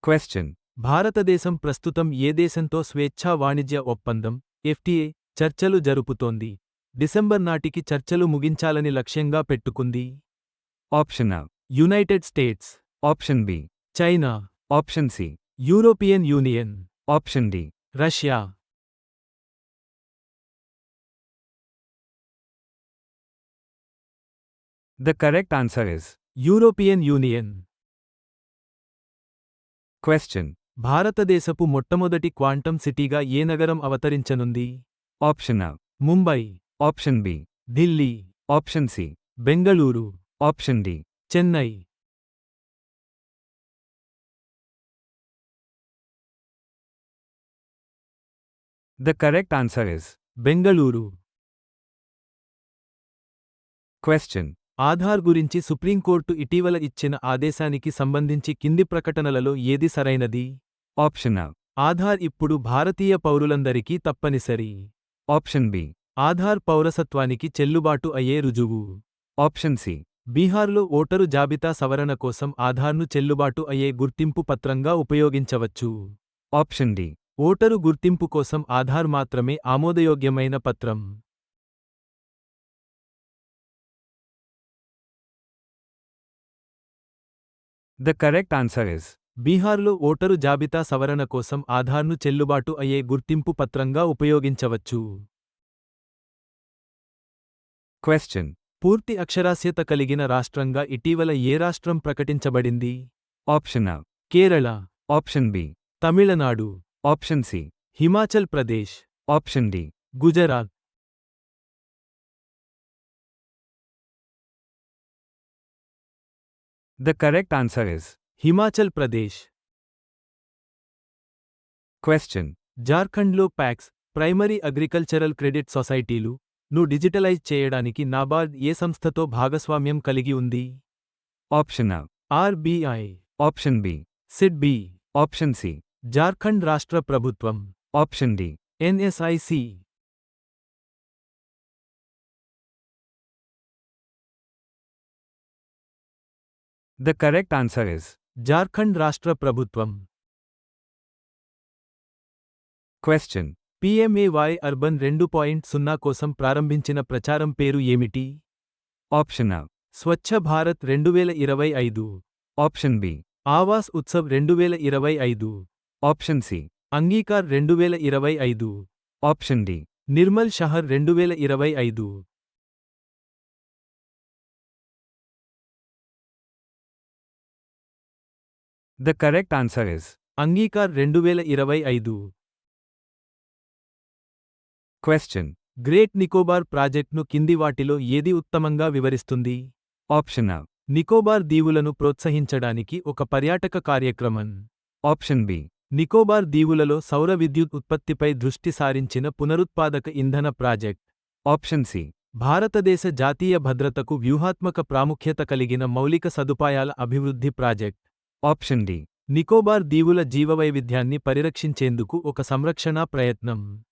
Question. భారతదేశం ప్రస్తుతం ఏ దేశంతో స్వేచ్ఛా వాణిజ్య ఒప్పందం ఎఫ్టీఏ చర్చలు జరుపుతోంది? డిసెంబర్ నాటికి చర్చలు ముగించాలని లక్ష్యంగా పెట్టుకుంది. Option A. United states, Option B. China, Option C. European union, Option D. Russia. The correct answer is European union. question. భారతదేశపు మొట్టమొదటి క్వాంటం సిటీగా ఏ నగరం అవతరించనుంది? Option A. Mumbai, Option B. Delhi, Option C. Bengaluru, Option D. Chennai. The correct answer is Bengaluru. question. Aadhaar గురించి supreme court ఇటీవల ఇచ్చిన ఆదేశానికి సంబంధించి కింది ప్రకటనలలో ఏది సరైనది? Option A. ఆధార్ ఇప్పుడు భారతీయ పౌరులందరికీ తప్పనిసరి. Option B. ఆధార్ పౌరసత్వానికి చెల్లుబాటు అయ్యే రుజువు. Option C. బీహార్లో ఓటరు జాబితా సవరణ కోసం ఆధార్ను చెల్లుబాటు అయ్యే గుర్తింపు పత్రంగా ఉపయోగించవచ్చు. Option D. ఓటరు గుర్తింపు కోసం ఆధార్ మాత్రమే ఆమోదయోగ్యమైన పత్రం. The correct answer is బీహార్లో ఓటరు జాబితా సవరణ కోసం ఆధార్ను చెల్లుబాటు అయ్యే గుర్తింపు పత్రంగా ఉపయోగించవచ్చు. question. పూర్తి అక్షరాస్యత కలిగిన రాష్ట్రంగా ఇటీవల ఏ రాష్ట్రం ప్రకటించబడింది? Option A. Kerala, Option B. Tamil Nadu, Option C. Himachal Pradesh, Option D. Gujarat. The correct answer is Himachal Pradesh. question. జార్ఖండ్లో ప్యాక్స్, ప్రైమరీ అగ్రికల్చరల్ క్రెడిట్ సొసైటీలు ను డిజిటలైజ్ చేయడానికి నాబార్డ్ ఏ సంస్థతో భాగస్వామ్యం కలిగి ఉంది? Option A. RBI, Option B. SIDBI, Option C. Jharkhand రాష్ట్ర ప్రభుత్వం, Option D. NSIC. The correct answer is Jharkhand రాష్ట్ర ప్రభుత్వం. question. పిఎంఏవై అర్బన్ 2.0 కోసం ప్రారంభించిన ప్రచారం పేరు ఏమిటి? Option A. Swachh Bharat 2025, Option B. Awas Utsav 2025, Option C. Angikaar 2025, Option D. Nirmal Shahar 2025. The correct answer is Angikaar 2025. question. Great Nicobar ప్రాజెక్ట్ను కింది వాటిలో ఏది ఉత్తమంగా వివరిస్తుంది? Option A. నికోబార్ దీవులను ప్రోత్సహించడానికి ఒక పర్యాటక కార్యక్రమం. Option B. నికోబార్ దీవులలో సౌర విద్యుత్ ఉత్పత్తిపై దృష్టి సారించిన పునరుత్పాదక ఇంధన ప్రాజెక్ట్. Option C. భారతదేశ జాతీయ భద్రతకు వ్యూహాత్మక ప్రాముఖ్యత కలిగిన మౌలిక సదుపాయాల అభివృద్ధి ప్రాజెక్ట్. Option D. నికోబార్ దీవుల జీవవైవిధ్యాన్ని పరిరక్షించేందుకు ఒక సంరక్షణా ప్రయత్నం.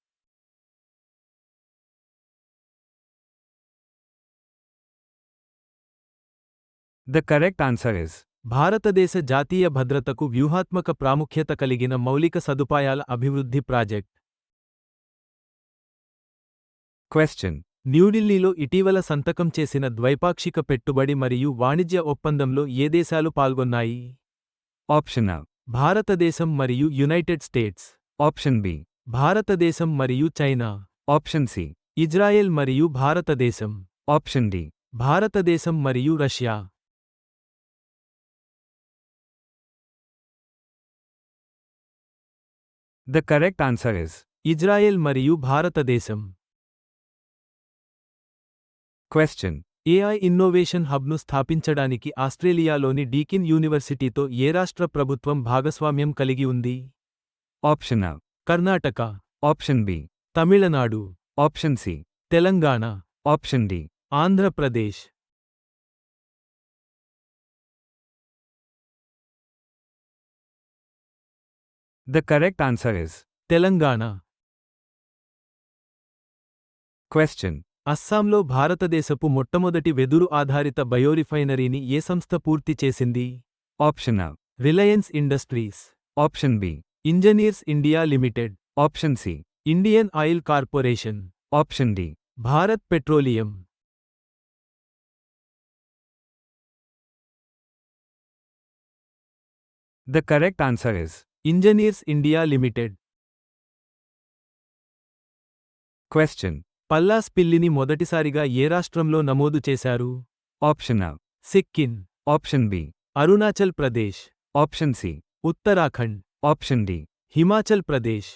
The correct answer is భారతదేశ జాతీయ భద్రతకు వ్యూహాత్మక ప్రాముఖ్యత కలిగిన మౌలిక సదుపాయాల అభివృద్ధి ప్రాజెక్ట్. question. న్యూఢిల్లీలో ఇటీవల సంతకం చేసిన ద్వైపాక్షిక పెట్టుబడి మరియు వాణిజ్య ఒప్పందంలో ఏ దేశాలు పాల్గొన్నాయి? Option A. భారతదేశం మరియు యునైటెడ్ స్టేట్స్, Option B. భారతదేశం మరియు చైనా, Option C. ఇజ్రాయెల్ మరియు భారతదేశం, Option D. భారతదేశం మరియు Russia. The correct answer is Israel మరియు భారతదేశం. question. ఏఐ ఇన్నోవేషన్ హబ్ను స్థాపించడానికి ఆస్ట్రేలియాలోని డీకిన్ యూనివర్సిటీతో ఏ రాష్ట్ర ప్రభుత్వం భాగస్వామ్యం కలిగి ఉంది? Option A. Karnataka, Option B. Tamil Nadu, Option C. Telangana, Option D. Andhra Pradesh. The correct answer is Telangana. question. అస్సాంలో భారతదేశపు మొట్టమొదటి వెదురు ఆధారిత బయోరిఫైనరీని ఏ సంస్థ పూర్తి చేసింది? Option A. Reliance industries, Option B. Engineers India limited, Option C. Indian oil corporation, Option D. Bharat petroleum. The correct answer is engineers India limited. question. పల్లాస్ పిల్లిని మొదటిసారిగా ఏ రాష్ట్రంలో నమోదు చేశారు? Option A. Sikkim, Option B. Arunachal Pradesh, Option C. Uttarakhand, Option D. Himachal Pradesh.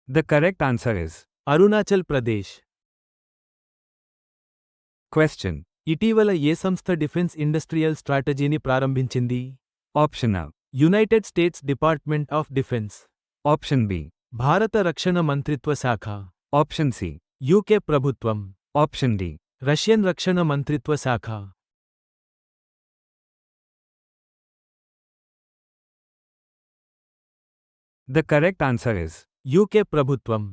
The correct answer is Arunachal Pradesh. question. ఇటీవల ఏ సంస్థ defence industrial స్ట్రాటజీని ప్రారంభించింది? Option A. United states department of defence, Option B. భారత రక్షణ మంత్రిత్వ శాఖ, Option C. యూకే ప్రభుత్వం, Option D. రష్యన్ రక్షణ మంత్రిత్వ శాఖ. The correct answer is UK ప్రభుత్వం.